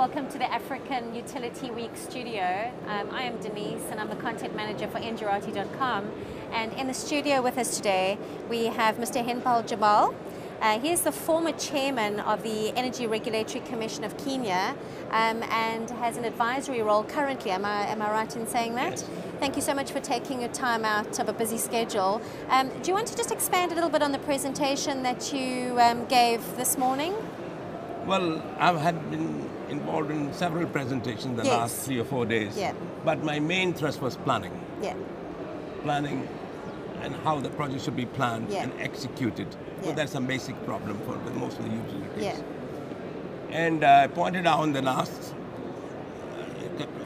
Welcome to the African Utility Week studio. I am Denise and I'm the content manager for Njirati.com. And in the studio with us today, we have Mr. Hindpal Jabbal. He is the former chairman of the Energy Regulatory Commission of Kenya and has an advisory role currently. Am I right in saying that? Yes. Thank you so much for taking your time out of a busy schedule. Do you want to just expand a little bit on the presentation that you gave this morning? Well, I've been involved in several presentations the last 3 or 4 days. Yeah. But my main thrust was planning. Yeah. Planning and how the project should be planned and executed. So Yeah. that's a basic problem for most of the utilities. Yeah. And I pointed out in the last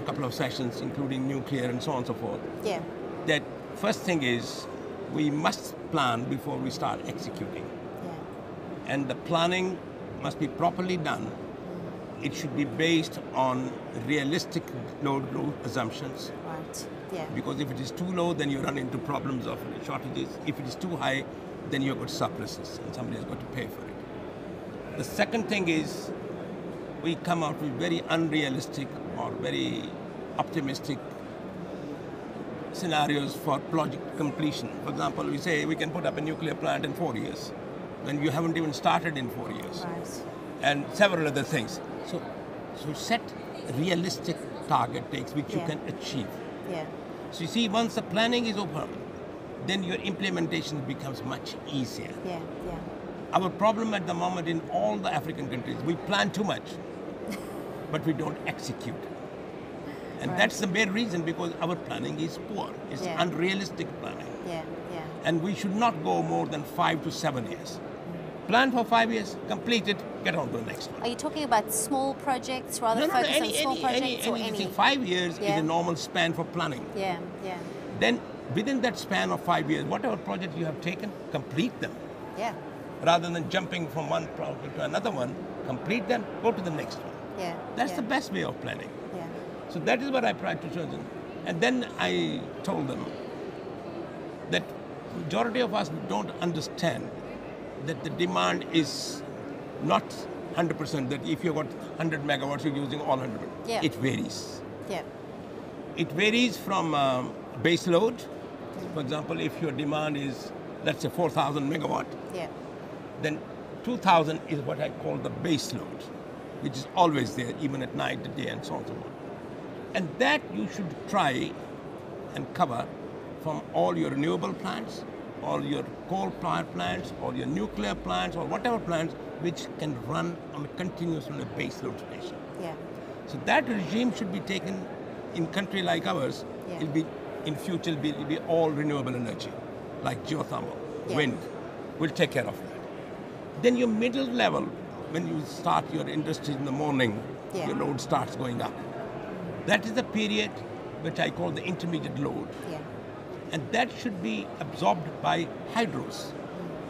couple of sessions, including nuclear and so on and so forth, Yeah. that first thing is we must plan before we start executing. Yeah. And the planning must be properly done. It should be based on realistic load growth assumptions. Right. Yeah. Because if it is too low, then you run into problems of shortages. If it is too high, then you've got surpluses and somebody has got to pay for it. The second thing is we come out with very unrealistic or very optimistic scenarios for project completion. For example, we say we can put up a nuclear plant in 4 years, when you haven't even started in 4 years. Right. And several other things. So set realistic target dates which you can achieve. Yeah. So you see, once the planning is over, then your implementation becomes much easier. Yeah. Yeah. Our problem at the moment in all the African countries, we plan too much, but we don't execute. And that's the main reason, because our planning is poor. It's unrealistic planning. Yeah. Yeah. And we should not go more than 5 to 7 years. Plan for 5 years, complete it, get on to the next one. Are you talking about small projects rather focus on small projects or any? 5 years is a normal span for planning. Yeah, yeah. Then within that span of 5 years, whatever project you have taken, complete them. Yeah. Rather than jumping from one project to another one, complete them, go to the next one. Yeah. That's the best way of planning. Yeah. So that is what I tried to show them. And then I told them that majority of us don't understand that the demand is not 100%, that if you've got 100 megawatts, you're using all 100. Yeah. It varies. Yeah. It varies from base load. For example, if your demand is, let's say 4,000 megawatt, then 2,000 is what I call the base load, which is always there, even at night, the day, and so on and so on. And that you should try and cover from all your renewable plants, or your coal power plants, or your nuclear plants, or whatever plants which can run on a continuous on a base load station. Yeah. So that regime should be taken in country like ours. Yeah. It'll be in future. It'll be all renewable energy, like geothermal, wind. Will take care of that. Then your middle level, when you start your industry in the morning, your load starts going up. That is the period which I call the intermediate load. Yeah. And that should be absorbed by hydros,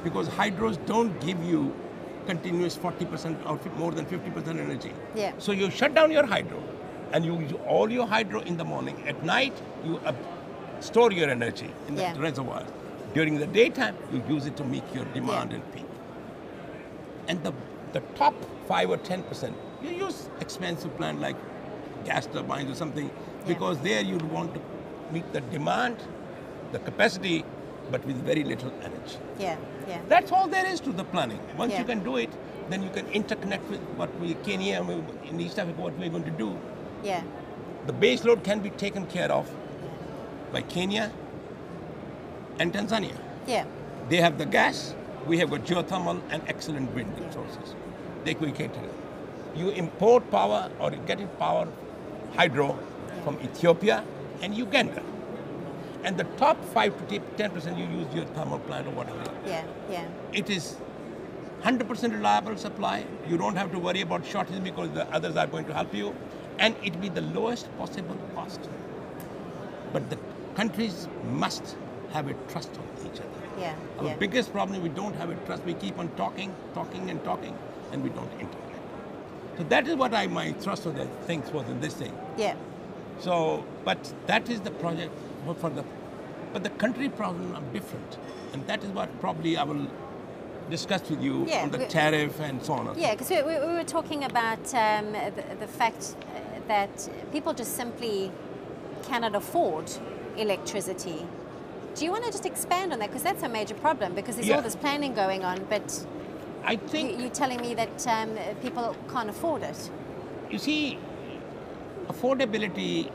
because hydros don't give you continuous 40% or more than 50% energy. Yeah. So you shut down your hydro, and you use all your hydro in the morning. At night, you store your energy in the reservoirs. During the daytime, you use it to meet your demand and peak. And the top 5 or 10%, you use expensive plant like gas turbines or something, because there you'd want to meet the demand, the capacity, but with very little energy. Yeah, yeah. That's all there is to the planning. Once you can do it, then you can interconnect with Kenya, in East Africa, what we're going to do. Yeah. The base load can be taken care of by Kenya and Tanzania. Yeah. They have the gas, we have got geothermal and excellent wind resources. They can take it. You import power or get power, hydro, from Ethiopia and Uganda. And the top 5 to 10% you use your thermal plant or whatever. Yeah, yeah. It is 100% reliable supply. You don't have to worry about shortages because the others are going to help you. And it will be the lowest possible cost. But the countries must have a trust on each other. Yeah. Our biggest problem is we don't have a trust. We keep on talking, and we don't integrate. So that is what my thrust of the things was in this thing. Yeah. So, but that is the project but the country problem are different. And that is what probably I will discussed with you on the tariff and so on. Yeah, because we were talking about the fact that people just simply cannot afford electricity. Do you want to just expand on that? Because that's a major problem, because there's all this planning going on, but I think you're telling me that people can't afford it. You see, affordability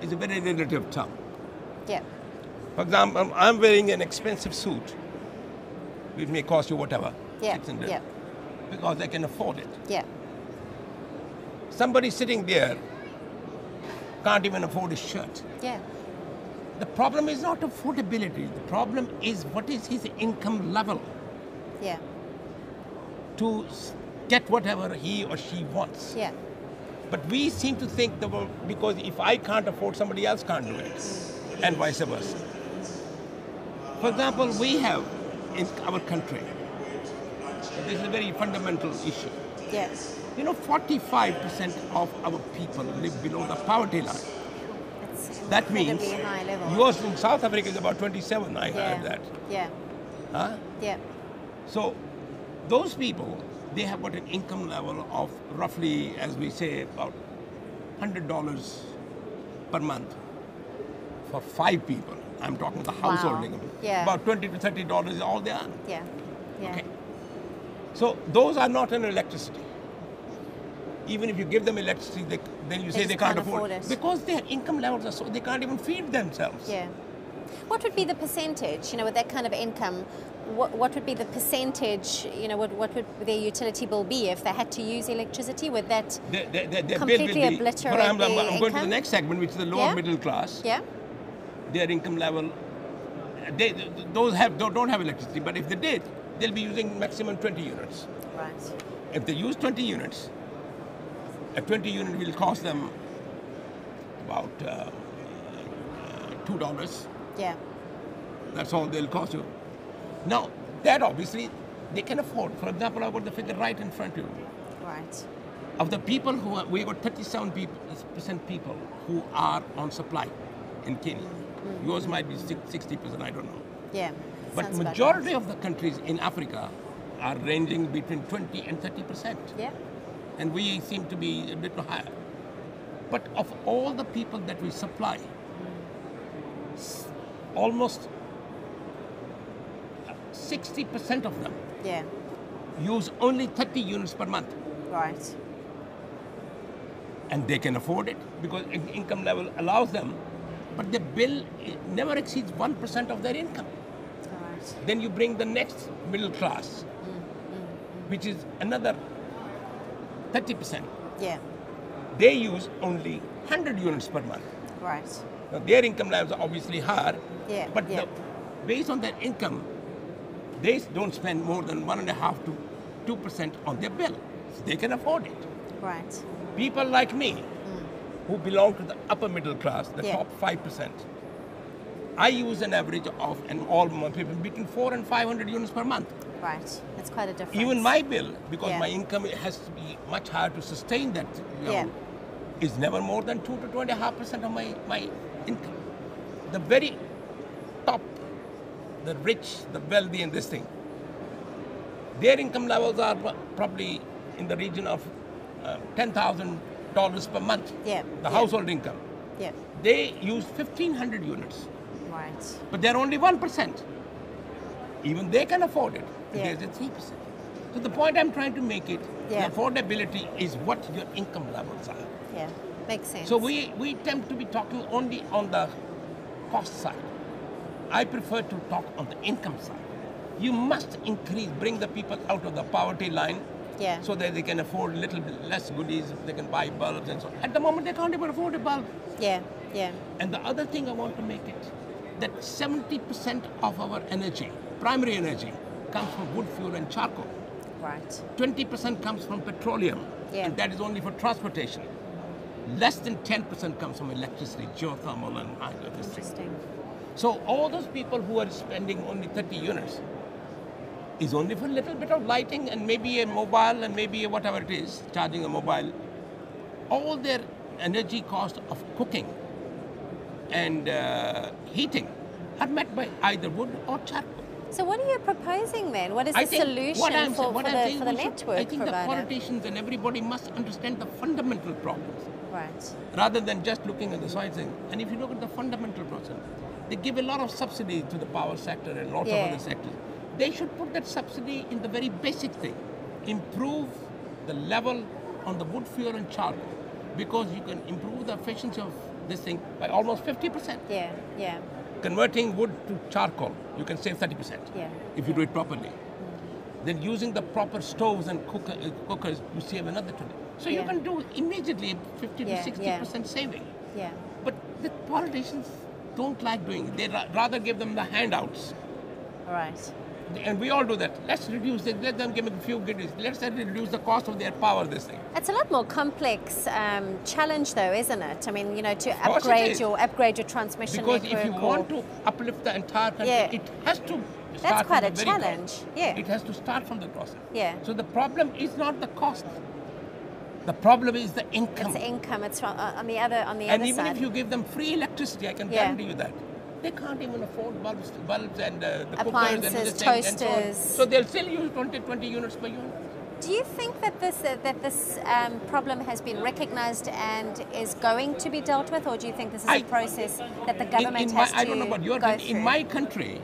is a very relative term. Yeah. For example, I'm wearing an expensive suit, which may cost you whatever, $600, because I can afford it. Yeah. Somebody sitting there can't even afford a shirt. Yeah. The problem is not affordability. The problem is what is his income level. Yeah. To get whatever he or she wants. Yeah. But we seem to think that, well, because if I can't afford, somebody else can't do it, and vice versa. For example, we have in our country, this is a very fundamental issue. Yes. You know, 45% of our people live below the poverty line. That means high level. yours in South Africa is about 27, I heard that. Yeah. Huh? Yeah. So those people, they have got an income level of roughly, as we say, about $100 per month for 5 people. I'm talking the household income. Yeah. About $20 to $30 is all they earn. Yeah. Yeah. Okay. So those are not in electricity. Even if you give them electricity, then you say they can't afford it. Because their income levels are so, they can't even feed themselves. Yeah. What would be the percentage, you know, with that kind of income, what would be the percentage, you know, what would their utility bill be if they had to use electricity? Would that completely obliterate I'm their going to the income? next segment, which is the lower middle class. Yeah. Their income level, those don't have electricity, but if they did, they'll be using maximum 20 units. Right. If they use 20 units, a 20 unit will cost them about $2. Yeah. That's all they'll cost you. Now, that obviously they can afford. For example, I've got the figure right in front of you. Right. Of the people who are, we got 37% people who are on supply in Kenya. Yours might be 60%, I don't know. Yeah. But majority of the countries in Africa are ranging between 20 and 30%. Yeah. And we seem to be a little higher. But of all the people that we supply, almost 60% of them use only 30 units per month. Right. And they can afford it because income level allows them, but the bill never exceeds 1% of their income. Right. Then you bring the next middle class, which is another 30%. Yeah. They use only 100 units per month. Right. Now, their income levels are obviously higher, but based on their income, they don't spend more than 1.5% to 2% on their bill. So they can afford it. Right. People like me, who belong to the upper middle class, the top 5%, I use an average of, and all my people, between 400 and 500 units per month. Right. That's quite a difference. Even my bill, because my income has to be much higher to sustain that level, is never more than 2 to 2.5% of my income. The very top, the rich, the wealthy, and this thing, their income levels are probably in the region of $10,000 per month. Yeah. The household income. Yeah. They use 1,500 units. Right. But they're only 1%. Even they can afford it. Yeah. There's a 3%. So the point I'm trying to make it, the affordability is what your income levels are. Yeah, makes sense. So we tend to be talking only on the cost side. I prefer to talk on the income side. You must bring the people out of the poverty line so that they can afford a little bit less goodies, they can buy bulbs and so on. At the moment, they can't even afford a bulb. Yeah, yeah. And the other thing I want to make it, that 70% of our energy, primary energy, comes from wood fuel and charcoal. Right. 20% comes from petroleum, and that is only for transportation. Less than 10% comes from electricity, geothermal and hydroelectricity. So all those people who are spending only 30 units is only for a little bit of lighting and maybe a mobile and maybe whatever it is, charging a mobile. All their energy cost of cooking and heating are met by either wood or charcoal. So what are you proposing then? What is the solution for the network I think provider? the politicians and everybody must understand the fundamental problems. Right. Rather than just looking at the side thing. And if you look at the fundamental process, they give a lot of subsidy to the power sector and lots of other sectors. They should put that subsidy in the very basic thing. Improve the level on the wood fuel and charcoal, because you can improve the efficiency of this thing by almost 50%. Yeah, yeah. Converting wood to charcoal, you can save 30% if you do it properly. Then using the proper stoves and cookers, you save another 20%. So you can do immediately 50 to 60% saving. Yeah. But the politicians don't like doing it. They rather give them the handouts. Right. And we all do that. Let's reduce it. Let them give them a few goodies. Let's reduce the cost of their power, this thing. It's a lot more complex challenge though, isn't it? I mean, you know, to upgrade your transmission because network. If you want to uplift the entire country, it has to start That's quite a from the challenge. Yeah. It has to start from the process. Yeah. So the problem is not the cost. The problem is the income. It's the income. It's on the other side. And even if you give them free electricity, I can guarantee you that they can't even afford bulbs and the appliances, cookers and toasters. So they'll still use 20 units per unit. Do you think that this problem has been recognised and is going to be dealt with, or do you think this is a process that the government has to I don't know about your go country. through? In my country,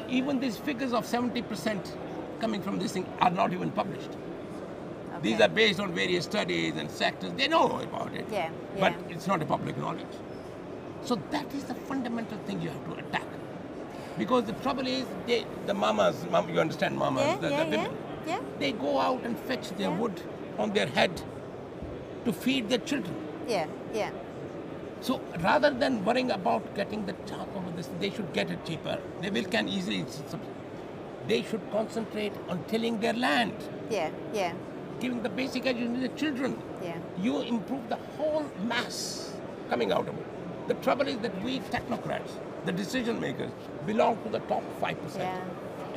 even these figures of 70% coming from this thing are not even published. Okay. These are based on various studies and sectors. They know about it, but it's not a public knowledge. So that is the fundamental thing you have to attack. Because the trouble is, the mamas, you understand mamas, the women, they go out and fetch their wood on their head to feed their children. Yeah, yeah. So rather than worrying about getting the charcoal of this, they should get it cheaper. They can easily, they should concentrate on tilling their land. Yeah, yeah. Giving the basic education to the children. Yeah. You improve the whole mass coming out of it. The trouble is that we technocrats, the decision makers, belong to the top 5%. Yeah.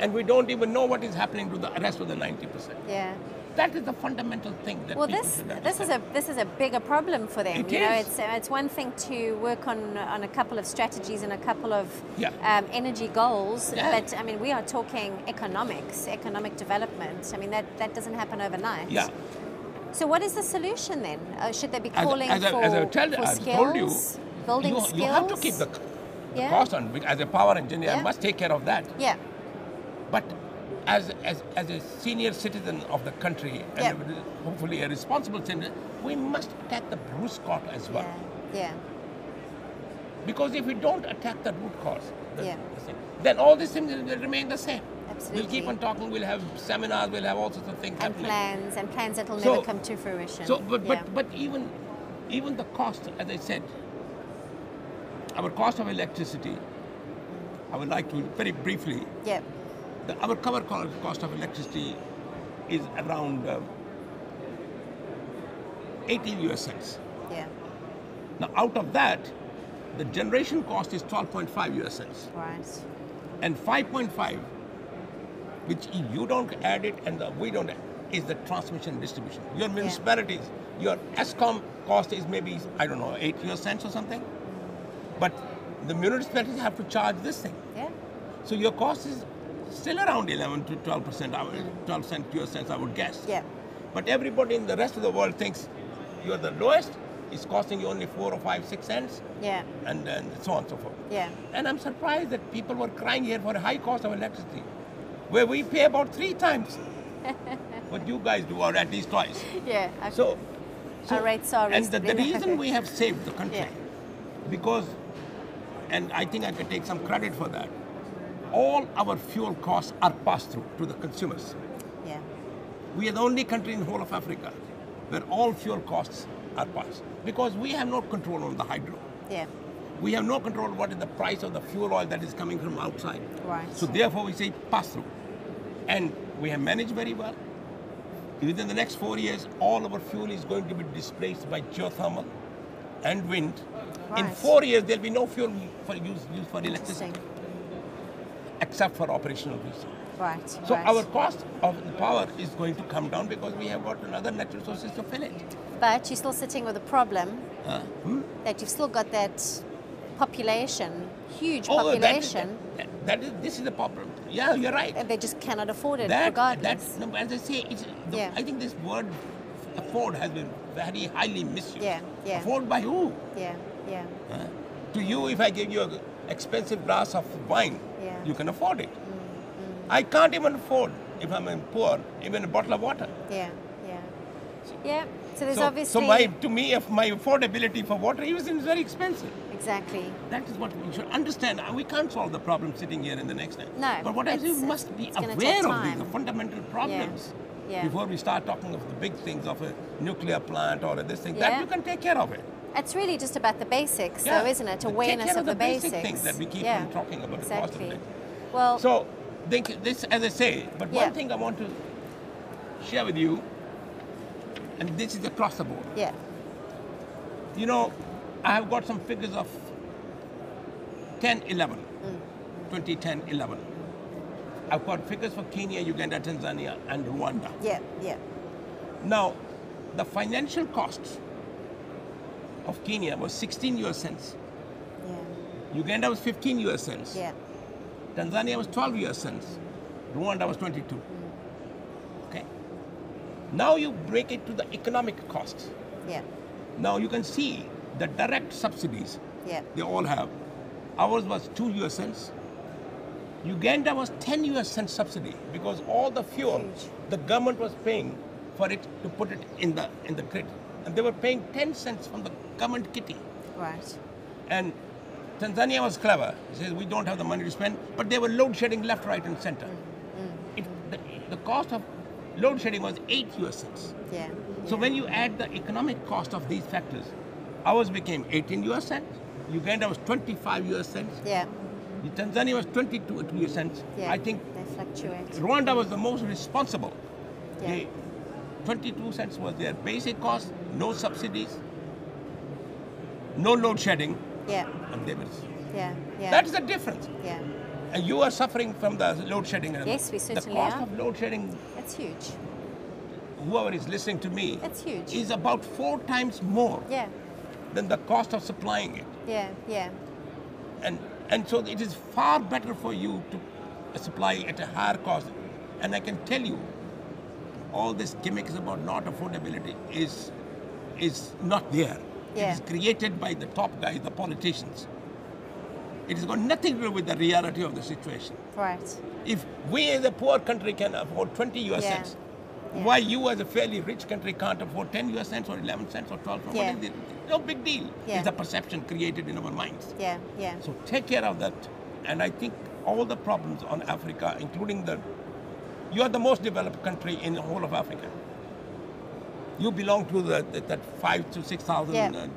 And we don't even know what is happening to the rest of the 90%. Yeah. That is the fundamental thing that people should understand. This is a bigger problem for them. It you know, is. It's one thing to work on a couple of strategies and a couple of energy goals, but I mean we are talking economic development. I mean that doesn't happen overnight. Yeah. So what is the solution then? Should they be calling for skills, building skills? You have to keep the cost on. As a power engineer, I must take care of that. Yeah. But as a senior citizen of the country, and hopefully a responsible citizen, we must attack the root cause as well. Yeah. Because if we don't attack the root cause, then all these things will remain the same. Absolutely. We'll keep on talking, we'll have seminars, we'll have all sorts of things happening. And plans that will never come to fruition. So, but even the cost, as I said, our cost of electricity, I would like to very briefly. Yeah. Our cover cost of electricity is around 18 US cents. Yeah. Now, out of that, the generation cost is 12.5 US cents. Right. And 5.5, which you don't add it and we don't add, is the transmission and distribution. Your municipalities, your ESCOM cost is maybe, I don't know, 8 US cents or something. But the municipalities have to charge this thing. Yeah. So your cost is still around 11 to 12%, 12 cents, I would guess. Yeah. But everybody in the rest of the world thinks you're the lowest, it's costing you only 4 or 5, 6 cents. Yeah. And so on and so forth. Yeah. And I'm surprised that people were crying here for a high cost of electricity, where we pay about 3 times what you guys do, or at least twice. Yeah. Okay. So our rates are and the reason we have saved the country, because, and I think I can take some credit for that, all our fuel costs are passed through to the consumers. Yeah. We are the only country in the whole of Africa where all fuel costs are passed, because we have no control on the hydro. Yeah. We have no control what is the price of the fuel oil that is coming from outside. Right. So therefore we say pass through. And we have managed very well. Within the next 4 years, all our fuel is going to be displaced by geothermal and wind. Right. In 4 years, there'll be no fuel for used for electricity, except for operational reasons. Right. So our cost of the power is going to come down because we have got another natural sources to fill it. But you're still sitting with a problem that you've still got that population, huge population. This is the problem. Yeah, you're right. And they just cannot afford it regardless. No, as I say, I think this word afford has been very highly misused. Yeah, yeah. Afford by who? Yeah, yeah. To you, if I give you an expensive glass of wine, you can afford it. I can't even afford, if I'm poor, even a bottle of water. Yeah, yeah. Yeah, so there's obviously... So to me, if my affordability for water is very expensive. Exactly. That is what we should understand. We can't solve the problem sitting here in the next time. No. But what I say, we must be aware of these, the fundamental problems. Yeah. Before we start talking of the big things of a nuclear plant or this thing, that you can take care of it. It's really just about the basics, though, isn't it? Awareness of the basics. Basic things that we keep on talking about. Exactly. Well, so this, as I say, but one thing I want to share with you, and this is across the board. Yeah. You know, I have got some figures of 2010-11. I've got figures for Kenya, Uganda, Tanzania, and Rwanda. Yeah, yeah. Now, the financial costs of Kenya was 16 US cents. Yeah. Uganda was 15 US cents. Yeah. Tanzania was 12 US cents. Rwanda was 22. Okay. Now you break it to the economic costs. Yeah. Now you can see the direct subsidies. Yeah. They all have. Ours was 2 US cents. Uganda was 10 US cents subsidy because all the fuel the government was paying for it to put it in the grid. And they were paying 10 cents from the government kitty. Right. And Tanzania was clever. It says we don't have the money to spend, but they were load shedding left, right, and center. The cost of load shedding was 8 US cents. Yeah. So when you add the economic cost of these factors, ours became 18 US cents. Uganda was 25 US cents. Yeah. Tanzania was 22 US cents. Yeah. I think they fluctuate. Rwanda was the most responsible. Yeah. 22 cents was their basic cost, no subsidies, no load shedding. Yeah. And they were. Yeah. Yeah. That is the difference. Yeah. And you are suffering from the load shedding. Yes, we certainly are. The cost are. of load shedding. It's huge. Whoever is listening to me. It's huge. Is about 4 times more. Yeah. Than the cost of supplying it. Yeah. Yeah. And so it is far better for you to supply at a higher cost. And I can tell you, all this gimmicks about not affordability is not there. Yeah. It is created by the top guys, the politicians. It has got nothing to do with the reality of the situation. Right. If we as a poor country can afford 20 US cents, why you as a fairly rich country can't afford 10 US cents or 11 cents or 12 cents? What is it? No big deal. Yeah. It's the perception created in our minds. Yeah, yeah. So take care of that. And I think all the problems on Africa, including you are the most developed country in the whole of Africa. You belong to that 5,000 to 6,000.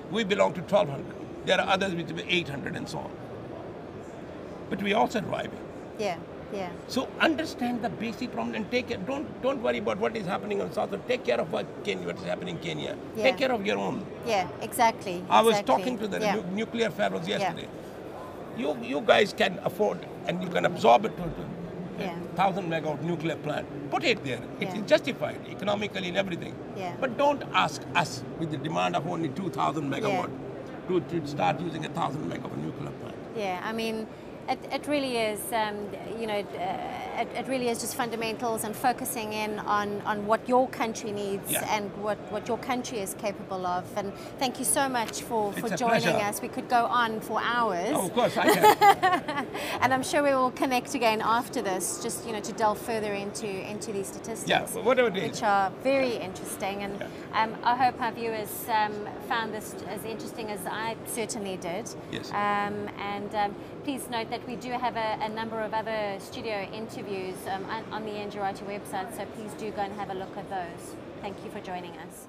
We belong to 1,200. There are others which are 800 and so on. But we also thriving. Yeah, yeah. So understand the basic problem and take it. Don't worry about what is happening in South. Take care of what is happening in Kenya. Yeah. Take care of your own. Yeah, exactly. I was talking to the nuclear pharaohs yesterday. You guys can afford and you can absorb it to 1,000 megawatt nuclear plant. Put it there. It is justified economically and everything. Yeah. But don't ask us with the demand of only 2,000 megawatt to start using 1,000 megawatt nuclear plant. Yeah, I mean, it really is, it really is just fundamentals and focusing in on what your country needs and what your country is capable of. And thank you so much for joining us. We could go on for hours. Oh, of course, I can. And I'm sure we will connect again after this, just to delve further into these statistics. Yeah, whatever it is. Which are very interesting. And I hope our viewers found this as interesting as I certainly did. Yes. And please note that we do have a number of other studio interviews on the Njirati website, so please do go and have a look at those. Thank you for joining us.